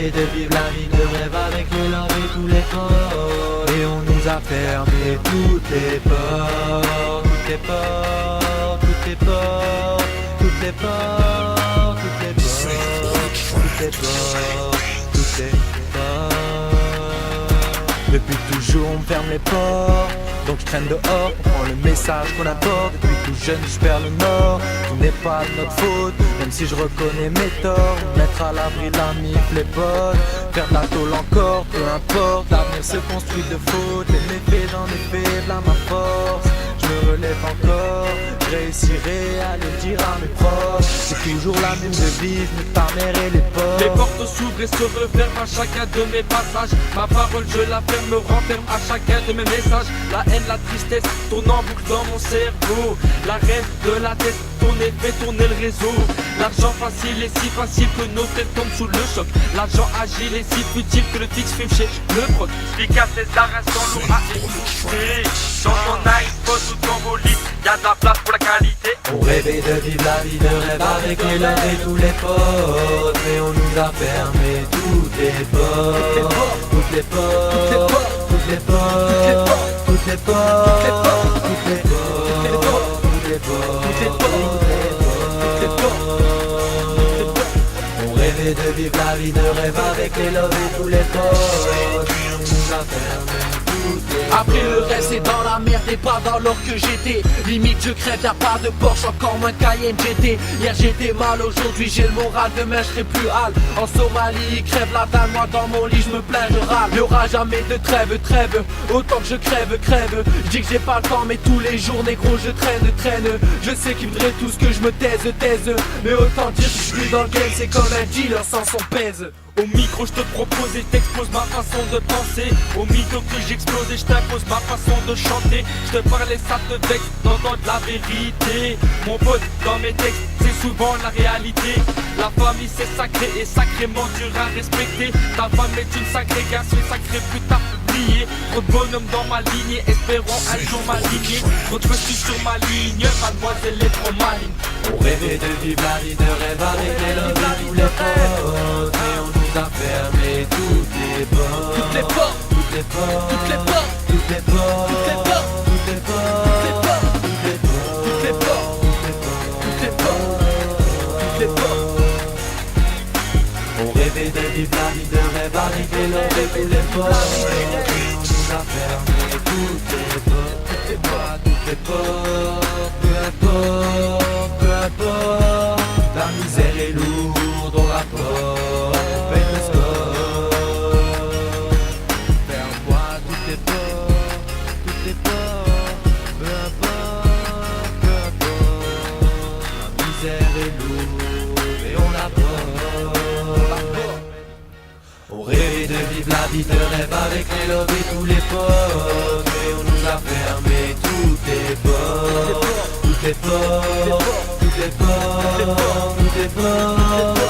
rêvait de vivre la vie de rêve avec le love et tous les potes. Et on nous a fermé toutes les portes, toutes les portes, toutes les portes, toutes les portes, toutes les portes, toutes les portes, toutes les portes. Depuis toujours on me ferme les portes, donc je traîne dehors pour prendre le message qu'on apporte. Depuis tout jeune je perds le nord, tout n'est pas de notre faute. Même si je reconnais mes torts, mettre à l'abri de la mif les potes. Faire de la tôle encore, peu importe, l'avenir se construit de fautes. Les méfaits j'en ai fait, là ma force. Je me relève encore, je réussirai à le dire à mes proches. C'est toujours la même devise, nique ta mère et les portes. Les portes s'ouvrent et se referment à chacun de mes passages. Ma parole je la ferme, me renferme à chacun de mes messages. La haine, la tristesse tourne en boucle dans mon cerveau. La reine de la tête tourner, fait tourner le réseau. L'argent facile est si facile que nos têtes tombent sous le choc. L'argent agile est si futile que le fixe fume chez le proc. Explique à César un son lourd à écouter. Dans ton iPhone ou ton bolide, y'a de la place pour la qualité. On rêvait de vivre la vie de rêve avec les love et tous les potes. Mais on nous a fermé toutes les portes, toutes les portes, toutes les portes, toutes les portes, toutes les portes, toutes les portes. On rêvait de vivre la vie de rêve avec les love et tous les potes. Mais on nous a fermé. Après le reste c'est dans la merde et pas dans l'or que j'étais. Limite je crève, y'a pas de Porsche, encore moins Cayenne GT. Hier j'étais mal, aujourd'hui j'ai le moral, demain je serai plus hal. En Somalie ils crèvent la dalle, moi dans mon lit je me plains, je râle. Y'aura jamais de trêve, trêve, autant que je crève, crève. Je dis que j'ai pas le temps mais tous les jours négro je traîne. Je sais qu'ils voudraient tous que je me taise. Mais autant dire que je suis dans le game, c'est comme un dealer sans son pèse. Au micro je te propose et t'expose ma façon de penser. Au micro que j'explose et je t'impose ma façon de chanter. Je te parlais ça te vexe, t'entends de la vérité. Mon pote dans mes textes c'est souvent la réalité. La famille c'est sacré et sacrément dur à respecter. Ta femme est une ségrégation sacrée plus tard publiée. Trop de bonhommes dans ma lignée, espérons un jour m'aligner. Trop de petits sur ma ligne, mademoiselle est trop maligne. On rêvait de vivre la vie de rêve avec les love et tous les potes. Mais on nous a fermé toutes les portes, Toutes les portes, toutes les portes, toutes les portes, toutes les portes, toutes les portes, toutes les portes, toutes les portes, toutes les portes, toutes les portes, toutes les portes. On rêvait de vivre la vie de rêve avec les love et tous les potes. On nous a fermé toutes les portes, toutes les portes, toutes les portes. Peu importe, peu importe, la misère est lourde, on rapporte. Paye le score. Ferme-moi toutes les portes, toutes les portes. Peu importe, peu importe, la misère est lourde et on la porte. On rêvait de vivre la vie de rêve avec les love et tous les potes. Mais on nous a fermé toutes les portes, toutes les portes, toutes les portes, toutes les portes.